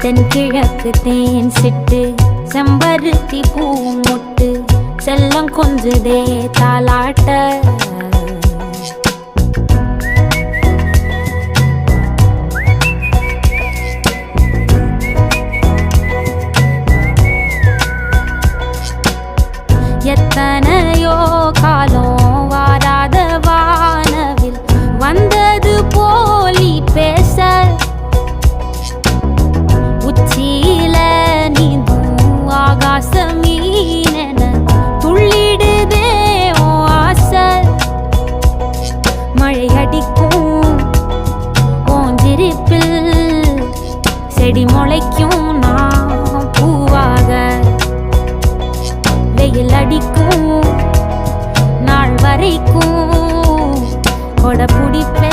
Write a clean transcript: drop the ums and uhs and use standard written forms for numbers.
தென்கிழக்கு தேன் சிட்டு செம்பருத்தி பூ முட்டு செல்லம் கொஞ்சுதே தாலாட்ட எத்தனையோ காலம் வாராத வானவில் வந்தது போலி பேச உச்சியில நீந்தும் ஆகாச மீனென துள்ளிடுதே ஓ ஆசை மழை அடிக்கும் ஓஞ்சிருப்பில் செடி முளைக்கும் நான் பூவாக வெயில் அடிக்கும் நாள் வரைக்கும் கொடை பிடிப்பேன்